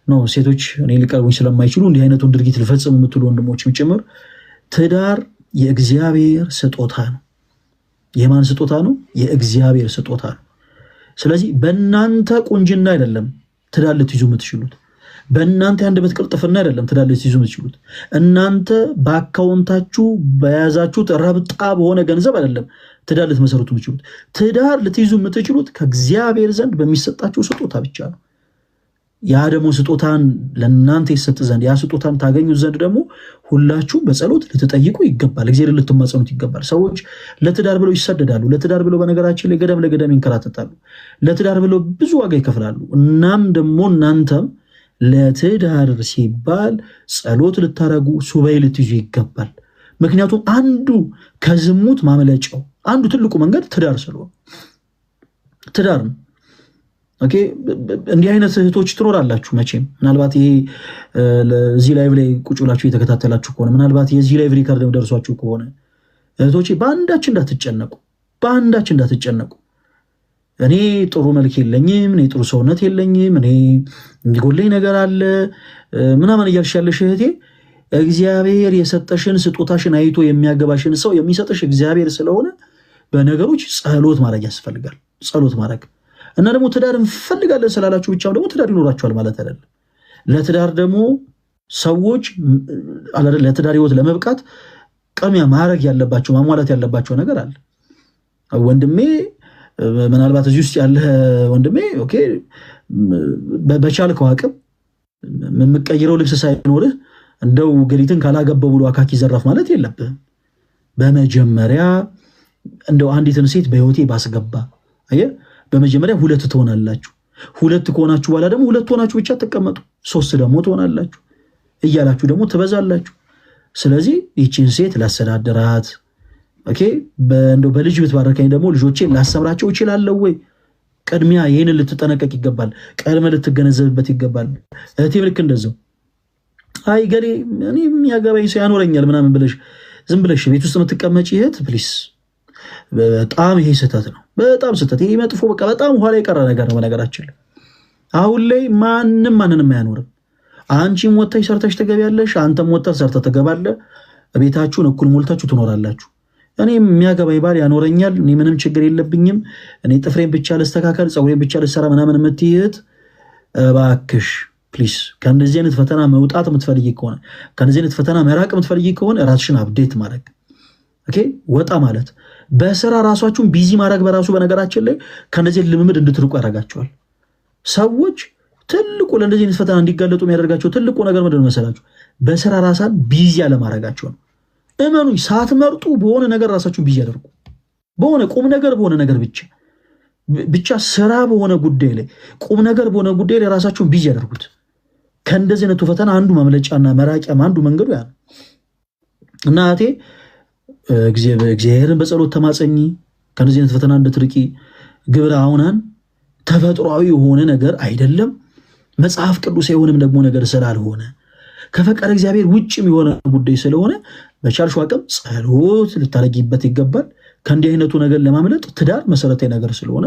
S1: ነው ሴቶች እኔ ሊቀርቡኝ ስለማይችሉ እንዲህ አይነቱን ድርጊት ልፈጽም የምትሉ ወንድሞችም ጭምር ትዳር የእግዚአብሔር ስጦታ ነው። የማን ስጦታ ነው? የእግዚአብሔር ስጦታ ነው። ስለዚህ በእናንተ ቁንጅና አይደለም ትዳር ልትይዙ የምትችሉት፣ በእናንተ የአንደበት ቅልጥፍና አይደለም ትዳር ልትይዙ የምትችሉት፣ እናንተ በአካውንታችሁ በያዛችሁት ረብጣ በሆነ ገንዘብ አይደለም ትዳር ልትመሰረቱ የምትችሉት። ትዳር ልትይዙ የምትችሉት ከእግዚአብሔር ዘንድ በሚሰጣችሁ ስጦታ ብቻ ነው። ያ ደግሞ ስጦታን ለእናንተ ይሰጥ ዘንድ ያ ስጦታን ታገኙ ዘንድ ደግሞ ሁላችሁም በጸሎት ልትጠይቁ ይገባል። እግዚአብሔር ልትማጸኑት ይገባል። ሰዎች ለትዳር ብለው ይሰደዳሉ። ለትዳር ብለው በነገራችን ላይ ገደም ለገደም ይንከራተታሉ። ለትዳር ብለው ብዙ ዋጋ ይከፍላሉ። እናም ደግሞ እናንተም ለትዳር ሲባል ጸሎት ልታረጉ ሱባኤ ልትይዙ ይገባል። ምክንያቱም አንዱ ከዝሙት ማመለጫው አንዱ ትልቁ መንገድ ትዳር ስለሆነ ትዳር ነው። ኦኬ እንዲህ አይነት እህቶች ትኖራላችሁ መቼም። ምናልባት ይሄ እዚህ ላይቭ ላይ ቁጭ ብላችሁ እየተከታተላችሁ ከሆነ ምናልባት የዚህ ላይቭ ሪከርድ ደርሷችሁ ከሆነ እህቶቼ በአንዳች እንዳትጨነቁ። እኔ ጥሩ መልክ የለኝም፣ እኔ ጥሩ ሰውነት የለኝም፣ እኔ የሚጎለኝ ነገር አለ ምናምን እያልሽ ያለሽ እህቴ እግዚአብሔር የሰጠሽን ስጦታሽን አይቶ የሚያገባሽን ሰው የሚሰጥሽ እግዚአብሔር ስለሆነ በነገሮች ጸሎት ማድረግ ያስፈልጋል። ጸሎት ማድረግ እና ደግሞ ትዳር እንፈልጋለን ስላላችሁ ብቻ ደግሞ ትዳር ይኖራችኋል ማለት አይደለም። ለትዳር ደግሞ ሰዎች ለትዳር ህይወት ለመብቃት ቅድሚያ ማድረግ ያለባቸው ማሟላት ያለባቸው ነገር አለ። ወንድሜ ምናልባት እዚህ ውስጥ ያለ ወንድሜ ኦኬ በቻልከው አቅም የምትቀይረው ልብስ ሳይኖርህ እንደው ገሊትን ካላገባው ብሎ አካኪ ዘራፍ ማለት የለብህም። በመጀመሪያ እንደው አንዲትን ሴት በህይወቴ ባስገባ አየ በመጀመሪያ ሁለት ትሆናላችሁ ሁለት ከሆናችሁ በኋላ ደግሞ ሁለት ሆናችሁ ብቻ ተቀመጡ ሶስት ደግሞ ትሆናላችሁ እያላችሁ ደግሞ ትበዛላችሁ ስለዚህ ይቺን ሴት ላስተዳድራት ኦኬ እንደው በልጅ ብትባረከኝ ደግሞ ልጆቼን ላሰብራቸው ይችላልው ወይ ቀድሚያ ይሄንን ልትጠነቀቅ ይገባል ቀድመ ልትገነዘብበት ይገባል እህቴ ልክ እንደዛው አይ ገሌ እኔ የሚያገባኝ ሰው ያኖረኛል ምናምን ብለሽ ዝም ብለሽ ቤት ውስጥ የምትቀመጪ እህት ፕሊስ በጣም ይሄ ስህተት ነው በጣም ስህተት ይሄ መጥፎ በቃ በጣም ኋላ የቀረ ነገር ነው በነገራችን ላይ አሁን ላይ ማንንም አያኖርም አንቺም ወጥተሽ ሰርተሽ ትገቢያለሽ አንተም ወጥተህ ሰርተህ ትገባለህ ቤታችሁን እኩል ሞልታችሁ ትኖራላችሁ እኔ የሚያገባኝ ባል ያኖረኛል እኔ ምንም ችግር የለብኝም እኔ ጥፍሬን ብቻ ልስተካከል ጸጉሬን ብቻ ልሰራ ምናምን የምትይት እባክሽ ፕሊስ ከእንደዚህ አይነት ፈተና መውጣት የምትፈልጊ ከሆነ ከእንደዚህ አይነት ፈተና መራቅ የምትፈልጊ ከሆነ ራስሽን አፕዴት ማድረግ ኦኬ ወጣ ማለት በስራ ራሳችሁን ቢዚ ማድረግ በራሱ በነገራችን ላይ ከነዚህ ልምምድ እንድትርቁ ያደርጋቸዋል ሰዎች ትልቁ ለእንደዚህ አይነት ፈተና እንዲጋለጡ የሚያደርጋቸው ትልቁ ነገር ምንድነው መሰላችሁ በስራ ራሳን ቢዚ ያለማድረጋቸው ነው እመኑኝ ሳትመርጡ በሆነ ነገር ራሳችሁን ቢዚ ያደርጉ በሆነ ቁም ነገር በሆነ ነገር ብቻ ስራ በሆነ ጉዳይ ላይ ቁም ነገር በሆነ ጉዳይ ላይ ራሳችሁን ቢዚ ያደርጉት ከእንደዚህ አይነቱ ፈተና አንዱ ማምለጫና መራቂያ አንዱ መንገዱ ያ ነው እና እቴ እግዚአብሔርን በጸሎት ተማጸኚ ከእንደዚህ አይነት ፈተና እንድትርቂ ግብረ አውናን ተፈጥሯዊ የሆነ ነገር አይደለም መጽሐፍ ቅዱስ የሆነም ደግሞ ነገር ስላልሆነ ከፈቃድ እግዚአብሔር ውጭም የሆነ ጉዳይ ስለሆነ በቻልሽው አቅም ጸሎት ልታረጊበት ይገባል ከእንዲህ አይነቱ ነገር ለማምለጥ ትዳር መሰረታዊ ነገር ስለሆነ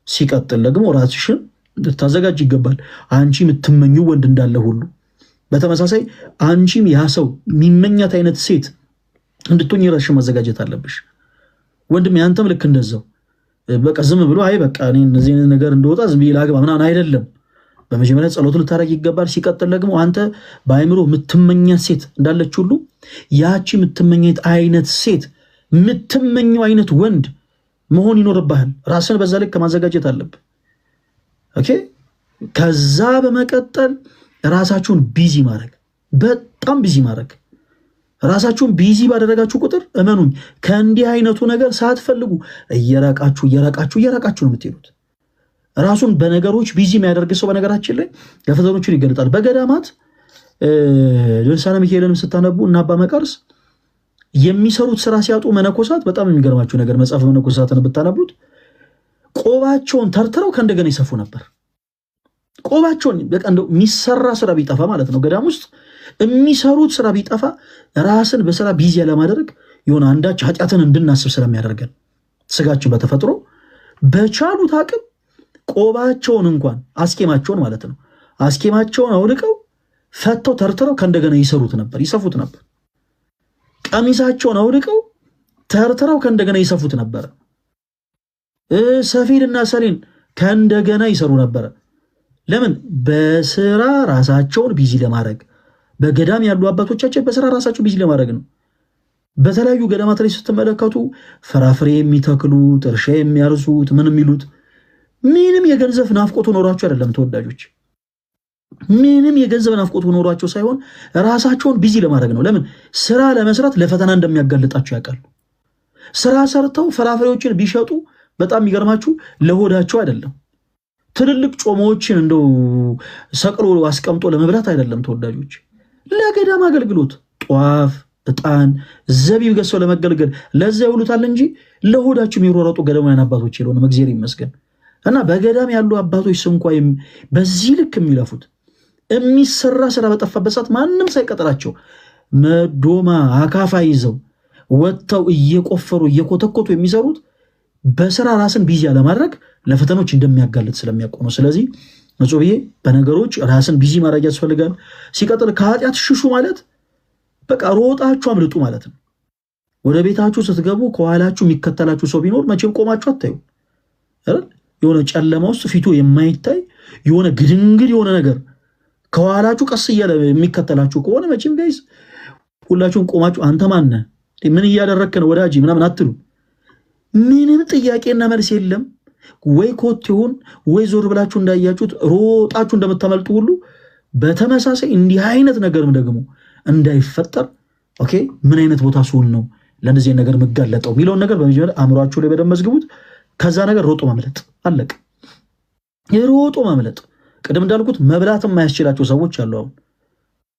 S1: ሲቀጥል ደግሞ ራስሽን ልታዘጋጅ ይገባል አንቺ የምትመኙ ወንድ እንዳለ ሁሉ በተመሳሳይ አንቺም ያ ሰው የሚመኛት አይነት ሴት እንድትሆኚ ራስሽን ማዘጋጀት አለብሽ ወንድም ያንተም ልክ እንደዛው በቃ ዝም ብሎ አይ በቃ እኔ እነዚህ ነገር እንደወጣ ዝም ብዬ ላግባ ምናምን አይደለም በመጀመሪያ ጸሎት ልታረግ ይገባል ሲቀጥል ደግሞ አንተ በአይምሮ የምትመኛት ሴት እንዳለች ሁሉ ያቺ የምትመኘት አይነት ሴት የምትመኘው አይነት ወንድ መሆን ይኖርብሃል ራስን በዛ ልክ ማዘጋጀት አለብህ ኦኬ ከዛ በመቀጠል ራሳችሁን ቢዚ ማድረግ በጣም ቢዚ ማድረግ ራሳችሁን ቢዚ ባደረጋችሁ ቁጥር እመኑኝ ከእንዲህ አይነቱ ነገር ሳትፈልጉ እየራቃችሁ ነው የምትሄዱት ራሱን በነገሮች ቢዚ የሚያደርግ ሰው በነገራችን ላይ ለፈተኖቹን ይገለጣል በገዳማት ድርሳነ ሚካኤልን ስታነቡ እና አባ መቃርስ የሚሰሩት ስራ ሲያጡ መነኮሳት በጣም የሚገርማችሁ ነገር መጽሐፍ መነኮሳትን ብታነቡት ቆባቸውን ተርትረው ከእንደገና ይሰፉ ነበር ቆባቸውን በቃ እንደው የሚሰራ ስራ ቢጠፋ ማለት ነው ገዳም ውስጥ የሚሰሩት ስራ ቢጠፋ ራስን በስራ ቢዚ ያለማድረግ የሆነ አንዳች ኃጢአትን እንድናስብ ስለሚያደርገን ስጋችን በተፈጥሮ በቻሉት አቅም ቆባቸውን እንኳን አስኬማቸውን ማለት ነው አስኬማቸውን አውልቀው ፈተው ተርትረው ከእንደገና ይሰሩት ነበር ይሰፉት ነበር ቀሚሳቸውን አውልቀው ተርትረው ከእንደገና ይሰፉት ነበር ሰፊድና ሰሌን ከእንደገና ይሰሩ ነበር ለምን በስራ ራሳቸውን ቢዚ ለማድረግ በገዳም ያሉ አባቶቻችን በስራ ራሳቸውን ቢዚ ለማድረግ ነው በተለያዩ ገዳማት ላይ ስትመለከቱ ፍራፍሬ የሚተክሉት እርሻ የሚያርሱት ምን የሚሉት ምንም የገንዘብ ናፍቆት ኖሯቸው አይደለም ተወዳጆች ምንም የገንዘብ ናፍቆት ኖሯቸው ሳይሆን ራሳቸውን ቢዚ ለማድረግ ነው ለምን ስራ ለመስራት ለፈተና እንደሚያጋልጣቸው ያውቃሉ ስራ ሰርተው ፍራፍሬዎችን ቢሸጡ በጣም የሚገርማችሁ ለሆዳቸው አይደለም ትልልቅ ጾሞችን እንደው ሰቅሎ አስቀምጦ ለመብላት አይደለም ተወዳጆች ለገዳም አገልግሎት ጧፍ እጣን ዘቢብ ገዝተው ለመገልገል ለዛ ይውሉታል እንጂ ለሆዳቸው የሚሮረጡ ገዳማውያን አባቶች የለውም እግዚአብሔር ይመስገን እና በገዳም ያሉ አባቶች እንኳን በዚህ ልክ የሚለፉት የሚሰራ ስራ በጠፋበት ሰዓት ማንም ሳይቀጥራቸው መዶማ አካፋ ይዘው ወጥተው እየቆፈሩ እየኮተኮቱ የሚሰሩት በስራ ራስን ቢዚ ያለማድረግ ለፈተኖች እንደሚያጋልጥ ስለሚያውቁ ነው ስለዚህ መጾብዬ በነገሮች ራስን ቢዚ ማድረግ ያስፈልጋል ሲቀጥል ከኃጢአት ሽሹ ማለት በቃ ሮጣችሁ አምልጡ ማለት ነው ወደ ቤታችሁ ስትገቡ ከኋላችሁ የሚከተላችሁ ሰው ቢኖር መቼም ቆማችሁ አታዩ አይደል የሆነ ጨለማ ውስጥ ፊቱ የማይታይ የሆነ ግድንግድ የሆነ ነገር ከኋላችሁ ቀስ እያለ የሚከተላችሁ ከሆነ መቼም ጋይስ ሁላችሁም ቆማችሁ አንተ ማን ነህ ምን እያደረክ ነው ወዳጅ ምናምን አትሉ ምንም ጥያቄና መልስ የለም ወይ ኮቴውን ወይ ዞር ብላችሁ እንዳያችሁት ሮጣችሁ እንደምታመልጡ ሁሉ በተመሳሳይ እንዲህ አይነት ነገርም ደግሞ እንዳይፈጠር ኦኬ ምን አይነት ቦታ ሱን ነው ለነዚህ ነገር መጋለጠው የሚለውን ነገር በመጀመሪያ አእምሯችሁ ላይ በደንብ መዝግቡት። ከዛ ነገር ሮጦ ማምለጥ አለቀ። የሮጦ ማምለጥ ቅድም እንዳልኩት መብላትም የማያስችላቸው ሰዎች አሉ። አሁን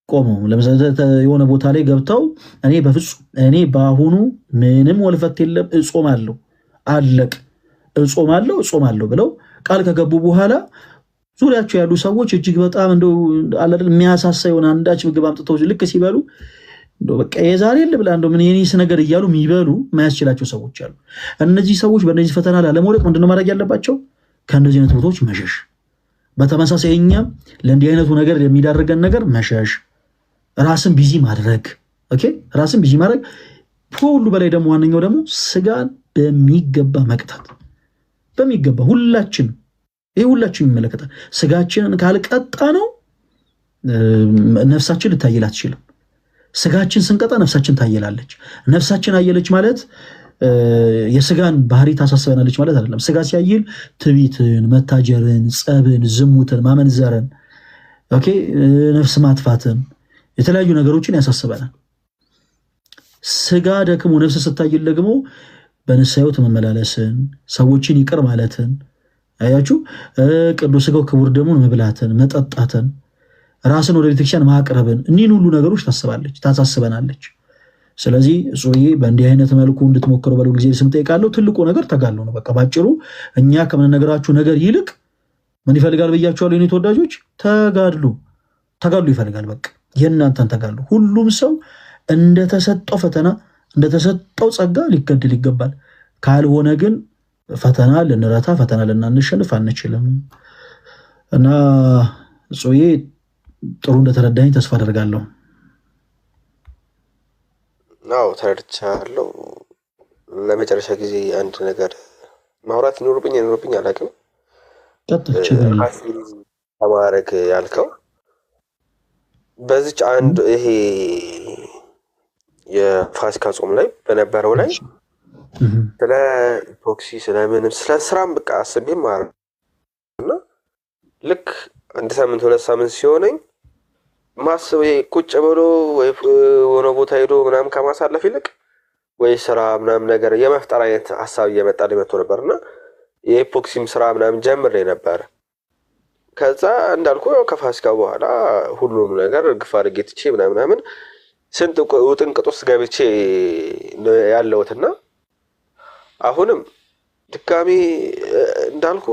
S1: ቆመው ለምሳሌ የሆነ ቦታ ላይ ገብተው እኔ በአሁኑ ምንም ወልፈት የለም እጾማለሁ አለቅ እጾማለሁ ብለው ቃል ከገቡ በኋላ ዙሪያቸው ያሉ ሰዎች እጅግ በጣም እንደው አለል የሚያሳሳ የሆነ አንዳች ምግብ አምጥተው ልክ ሲበሉ እንደው በቃ የዛሬ ልብላ እንደው ምን የኔስ ነገር እያሉ የሚበሉ የማያስችላቸው ሰዎች አሉ። እነዚህ ሰዎች በእነዚህ ፈተና ላለመውደቅ ምንድነው ማድረግ ያለባቸው? ከእነዚህ አይነት ቦታዎች መሸሽ። በተመሳሳይ እኛም ለእንዲህ አይነቱ ነገር የሚዳርገን ነገር መሸሽ፣ ራስን ቢዚ ማድረግ። ኦኬ ራስን ቢዚ ማድረግ። ሁሉ በላይ ደግሞ ዋነኛው ደግሞ ስጋን በሚገባ መቅጣት። በሚገባ ሁላችን ይመለከታል። ስጋችንን ካልቀጣ ነው ነፍሳችን ልታየል አትችልም። ስጋችን ስንቀጣ ነፍሳችን ታየላለች። ነፍሳችን አየለች ማለት የስጋን ባህሪ ታሳስበናለች ማለት አይደለም። ስጋ ሲያይል ትዕቢትን፣ መታጀርን፣ ጸብን፣ ዝሙትን፣ ማመንዘርን፣ ኦኬ ነፍስ ማጥፋትን የተለያዩ ነገሮችን ያሳስበናል። ስጋ ደግሞ ነፍስ ስታይል ደግሞ በንስሐ ሕይወት መመላለስን፣ ሰዎችን ይቅር ማለትን፣ አያችሁ ቅዱስ ስጋው ክቡር ደሙን መብላትን፣ መጠጣትን፣ ራስን ወደ ቤተክርስቲያን ማቅረብን እኒህን ሁሉ ነገሮች ታሳስበናለች። ስለዚህ እጹዬ በእንዲህ አይነት መልኩ እንድትሞክሩ በለው ጊዜ ስም ጠይቃለሁ። ትልቁ ነገር ተጋድሎ ነው። በቃ ባጭሩ እኛ ከምንነግራችሁ ነገር ይልቅ ምን ይፈልጋል ብያችኋለሁ የኔ ተወዳጆች? ተጋድሎ ይፈልጋል። በቃ የእናንተን ተጋድሎ። ሁሉም ሰው እንደተሰጠው ፈተና እንደተሰጠው ጸጋ ሊገድል ይገባል። ካልሆነ ግን ፈተና ልንረታ ፈተና ልናንሸንፍ አንችልም። እና እጹዬ ጥሩ እንደተረዳኝ ተስፋ አደርጋለሁ።
S3: አዎ ተረድቻለሁ። ለመጨረሻ ጊዜ አንድ ነገር ማውራት ይኖርብኝ አላውቅም። ተማረክ ያልከው በዚች አንድ ይሄ የፋሲካ ጾም ላይ በነበረው ላይ ስለ ኢፖክሲ ስለምንም ስለ ስራም በቃ አስቤም ማለት እና ልክ አንድ ሳምንት 2 ሳምንት ሲሆነኝ ማስብ ቁጭ ብሎ ወይ ሆነ ቦታ ሄዶ ምናምን ከማሳለፍ ይልቅ ወይ ስራ ምናምን ነገር የመፍጠር አይነት ሐሳብ እየመጣልኝ መጥቶ ነበርና የኢፖክሲም ስራ ምናምን ጀምሬ ነበር። ከዛ እንዳልኩ ከፋሲካ በኋላ ሁሉም ነገር ግፋ አድርጌ ትቼ ምናምን ስንት ውጥንቅጥ ውስጥ ገብቼ ያለሁትና አሁንም ድጋሚ እንዳልኩ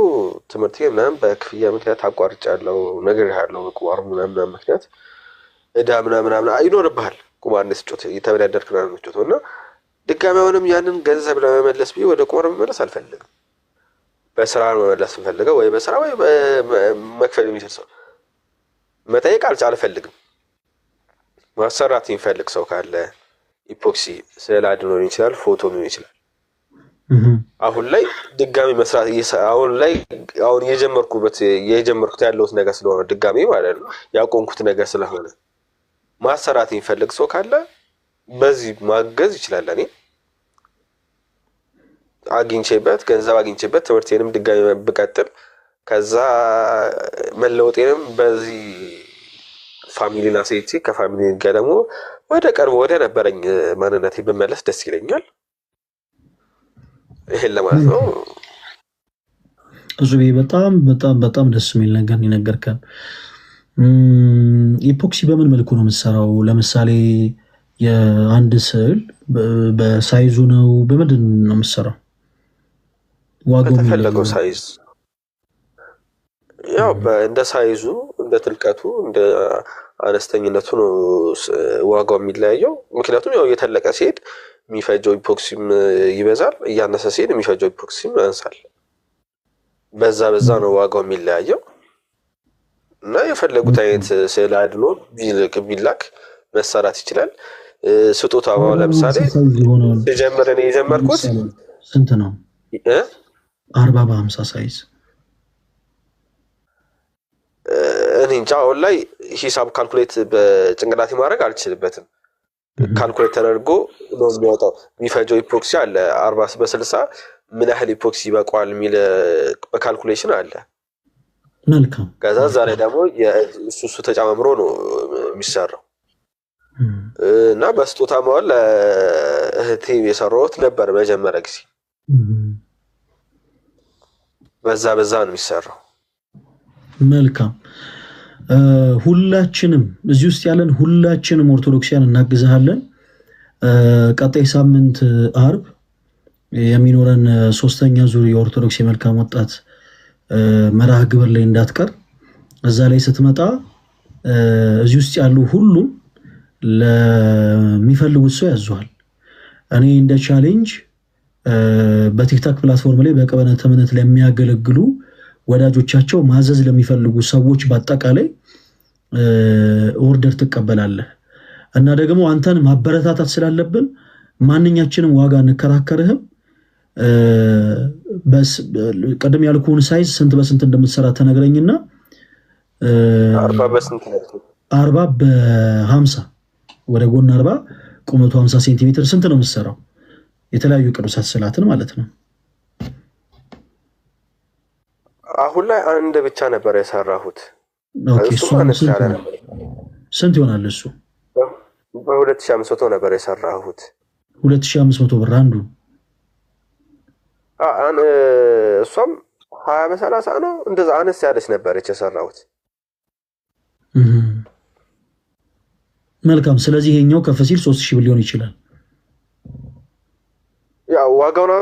S3: ትምህርት ምናምን በክፍያ ምክንያት አቋርጫለሁ። ነገር ያለው ቁማር ምናምን ምክንያት እዳ ምናምን አይኖርብሃል። ቁማር ነስጮት የተበዳደርክ ምናምን ነስጮትና ድጋሚ አሁንም ያንን ገንዘብ ለመመለስ ቢሆን ወደ ቁማር መመለስ አልፈልግም። በስራ መመለስ ፈልገው ወይ በስራ ወይ መክፈል የሚሰው መጠየቅ አልፈልግም። ማሰራት የሚፈልግ ሰው ካለ ኢፖክሲ ስለ አድኖ ይችላል፣ ፎቶ ሊሆን ይችላል። አሁን ላይ ድጋሚ መስራት አሁን የጀመርኩት ያለውት ነገር ስለሆነ ድጋሚ ማለት ነው ያቆምኩት ነገር ስለሆነ ማሰራት የሚፈልግ ሰው ካለ በዚህ ማገዝ ይችላል። እኔ ገንዘብ አግኝቼበት ትምህርቴንም ድጋሚ ብቀጥል ከዛ መለወጤንም በዚህ ፋሚሊና ሴቲ ከፋሚሊ ጋር ደግሞ ወደ ቀርቦ ወደ ነበረኝ ማንነቴ ብመለስ ደስ ይለኛል። ይሄን ለማለት ነው።
S1: እዙቤ በጣም ደስ የሚል ነገር ይነገርከን። ኢፖክሲ በምን መልኩ ነው የምትሰራው? ለምሳሌ የአንድ ስዕል በሳይዙ ነው በምንድን ነው የምትሰራው? ዋጋው
S3: በተፈለገው ሳይዝ ያው እንደ ሳይዙ እንደ ትልቀቱ እንደ አነስተኝነቱ ነው ዋጋው የሚለያየው። ምክንያቱም ያው የተለቀ ሲሄድ የሚፈጀው ኢፖክሲም ይበዛል፣ እያነሰ ሲሄድ የሚፈጀው ኢፖክሲም ያንሳል። በዛ ነው ዋጋው የሚለያየው። እና የፈለጉት አይነት ስዕል አድኖ ቢላክ መሰራት ይችላል። ስጦታው ለምሳሌ ተጀመረ ነው የጀመርኩት
S1: ስንት ነው? 40 በ50 ሳይዝ
S3: እኔ እንጃ። አሁን ላይ ሂሳብ ካልኩሌት በጭንቅላቴ ማድረግ አልችልበትም። ካልኩሌት ተደርጎ ነው የሚወጣው። የሚፈጀው ኢፖክሲ አለ 40 በ60 ምን ያህል ኢፖክሲ ይበቃዋል የሚል በካልኩሌሽን አለ።
S1: መልካም።
S3: ከዛ ላይ ደግሞ እሱ ተጨማምሮ ነው የሚሰራው። እና በስጦታ መዋል ለእህቴ የሰራሁት ነበር መጀመሪያ ጊዜ። በዛ ነው የሚሰራው።
S1: መልካም ሁላችንም እዚህ ውስጥ ያለን ሁላችንም ኦርቶዶክሲያን እናግዛለን። ቀጣይ ሳምንት አርብ የሚኖረን 3ኛ ዙር የኦርቶዶክስ የመልካም ወጣት መርሃ ግብር ላይ እንዳትቀር። እዛ ላይ ስትመጣ እዚህ ውስጥ ያሉ ሁሉም ለሚፈልጉት ሰው ያዙሃል። እኔ እንደ ቻሌንጅ በቲክታክ ፕላትፎርም ላይ በቅበተ እምነት ለሚያገለግሉ ወዳጆቻቸው ማዘዝ ለሚፈልጉ ሰዎች በአጠቃላይ ኦርደር ትቀበላለህ እና ደግሞ አንተን ማበረታታት ስላለብን ማንኛችንም ዋጋ እንከራከርህም። ቀደም ያልኩህን ሳይዝ ስንት በስንት እንደምትሰራ ተነግረኝና
S3: 40 በስንት ነው?
S1: 40 በ50 ወደ ጎን 40 ቁመቱ 50 ሴንቲሜትር ስንት ነው የምትሰራው? የተለያዩ ቅዱሳት ስዕላትን ማለት ነው።
S3: አሁን ላይ አንድ ብቻ ነበር የሰራሁት።
S1: እሱ ስንት ይሆናል? እሱ
S3: በ2500 ነበር የሰራሁት።
S1: 2500 ብር አንዱ።
S3: እሷም 20 በ30 ነው እንደዛ አነስ ያለች ነበረች የሰራሁት።
S1: መልካም። ስለዚህ ይሄኛው ከፍ ሲል 3000 ብር ሊሆን ይችላል።
S3: ያው ዋጋው ነው